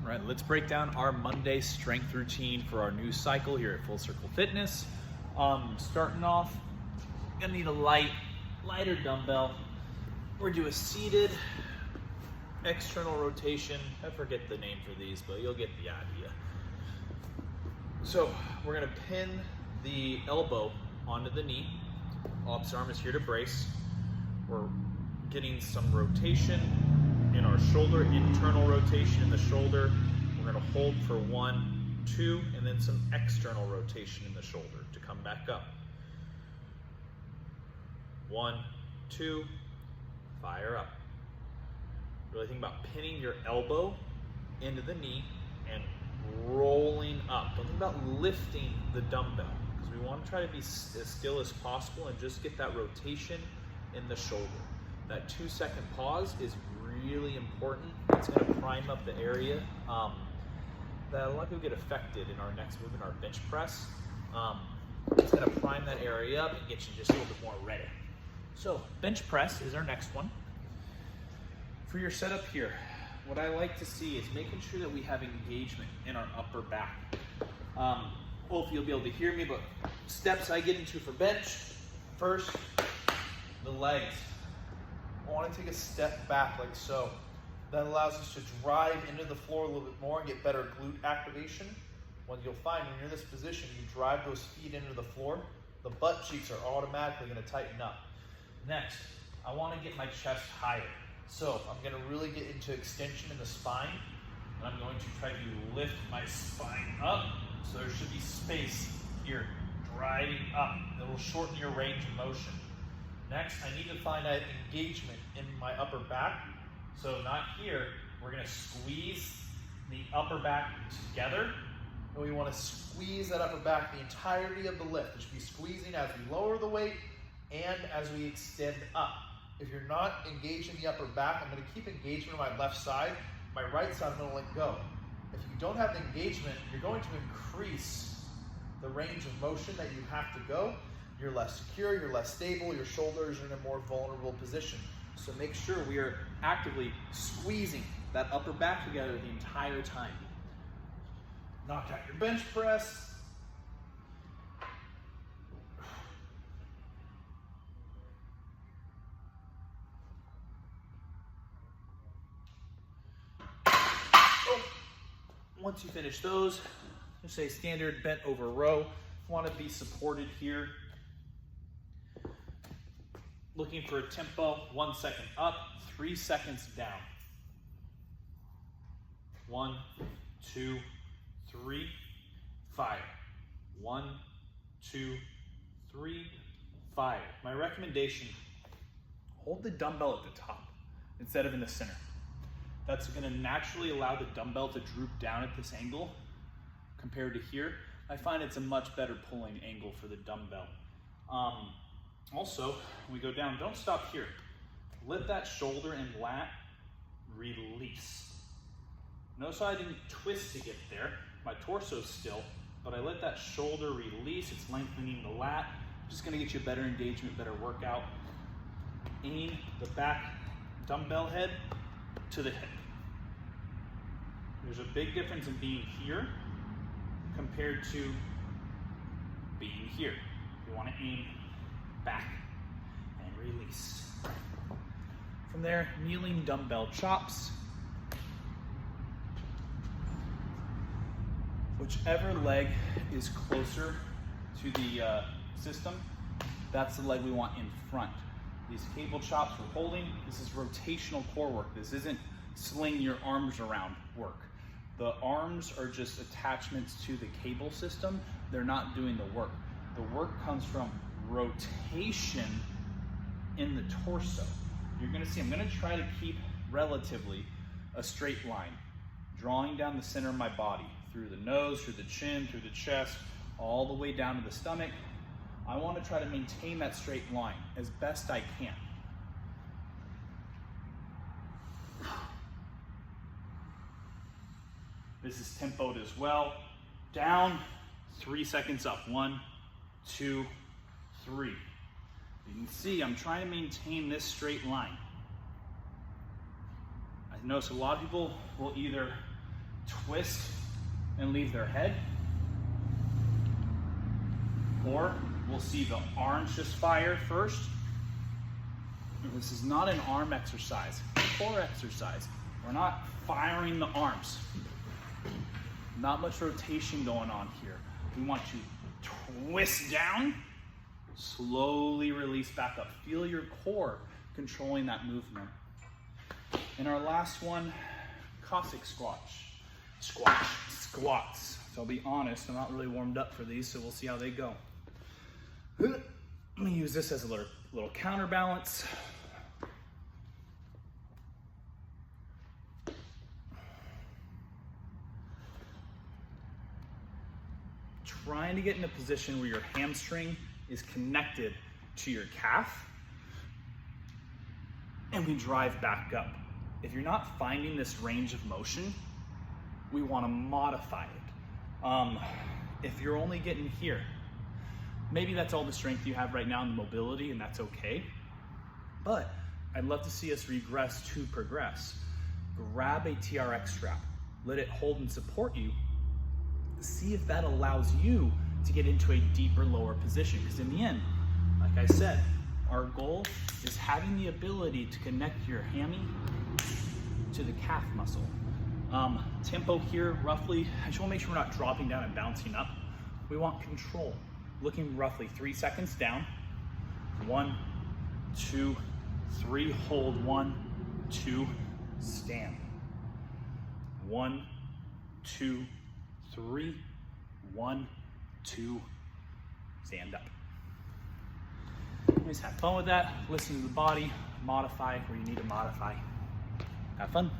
All right, let's break down our Monday strength routine for our new cycle here at Full Circle Fitness. Starting off, gonna need a lighter dumbbell. We're gonna do a seated external rotation. I forget the name for these, but you'll get the idea. So we're gonna pin the elbow onto the knee. Opposite arm is here to brace. We're getting some rotation in our shoulder, internal rotation in the shoulder. We're gonna hold for 1, 2, and then some external rotation in the shoulder to come back up. 1, 2, fire up. Really think about pinning your elbow into the knee and rolling up. Don't think about lifting the dumbbell, because we want to try to be as still as possible and just get that rotation in the shoulder. That 2-second pause is really important. It's going to prime up the area that a lot of people get affected in our next movement, our bench press. It's going to prime that area up and get you just a little bit more ready. So bench press is our next one. For your setup here, what I like to see is making sure that we have engagement in our upper back. Hopefully you'll be able to hear me, but steps I get into for bench, first, the legs. I want to take a step back like so. That allows us to drive into the floor a little bit more and get better glute activation. What you'll find when you're in this position, you drive those feet into the floor, the butt cheeks are automatically going to tighten up. Next, I want to get my chest higher. So I'm going to really get into extension in the spine, and I'm going to try to lift my spine up. So there should be space here, driving up. That will shorten your range of motion. Next, I need to find that engagement in my upper back. So not here, we're gonna squeeze the upper back together. And we wanna squeeze that upper back the entirety of the lift. It should be squeezing as we lower the weight and as we extend up. If you're not engaged in the upper back, I'm gonna keep engagement on my left side. My right side, I'm gonna let go. If you don't have the engagement, you're going to increase the range of motion that you have to go. You're less secure, you're less stable, your shoulders are in a more vulnerable position. So make sure we are actively squeezing that upper back together the entire time. Knock out your bench press. Once you finish those, just say standard bent over row. Want to be supported here. Looking for a tempo, 1 second up, 3 seconds down. 1, 2, 3, fire. 1, 2, 3, fire. My recommendation, hold the dumbbell at the top instead of in the center. That's going to naturally allow the dumbbell to droop down at this angle compared to here. I find it's a much better pulling angle for the dumbbell. Also, when we go down, don't stop here. Let that shoulder and lat release. Notice how I didn't twist to get there. My torso's still, but I let that shoulder release. It's lengthening the lat. Just gonna get you a better engagement, better workout. Aim the back dumbbell head to the hip. There's a big difference in being here compared to being here. You wanna aim back and release. From there, kneeling dumbbell chops. Whichever leg is closer to the system, that's the leg we want in front. These cable chops we're holding, this is rotational core work. This isn't sling your arms around work. The arms are just attachments to the cable system. They're not doing the work. The work comes from rotation in the torso. You're gonna see, I'm gonna try to keep relatively a straight line, drawing down the center of my body, through the nose, through the chin, through the chest, all the way down to the stomach. I wanna try to maintain that straight line as best I can. This is tempoed as well. Down, 3 seconds up. 1, 2, 3. You can see I'm trying to maintain this straight line. I notice a lot of people will either twist and leave their head. Or we'll see the arms just fire first. This is not an arm exercise, core exercise. We're not firing the arms. Not much rotation going on here. We want to twist down, slowly release back up. Feel your core controlling that movement. And our last one, Cossack squats. So I'll be honest, I'm not really warmed up for these, so we'll see how they go. Let me use this as a little counterbalance. Trying to get in a position where your hamstring is connected to your calf, and we drive back up. If you're not finding this range of motion, we want to modify it. If you're only getting here, maybe that's all the strength you have right now in the mobility, and that's okay. But I'd love to see us regress to progress. Grab a TRX strap, let it hold and support you. See if that allows you to get into a deeper, lower position. Because in the end, like I said, our goal is having the ability to connect your hammy to the calf muscle. Tempo here, roughly, I just want to make sure we're not dropping down and bouncing up. We want control. Looking roughly 3 seconds down. 1, 2, 3, hold. 1, 2, stand. 1, 2, 3, 1, 2, stand up. Just have fun with that. Listen to the body. Modify where you need to modify. Have fun.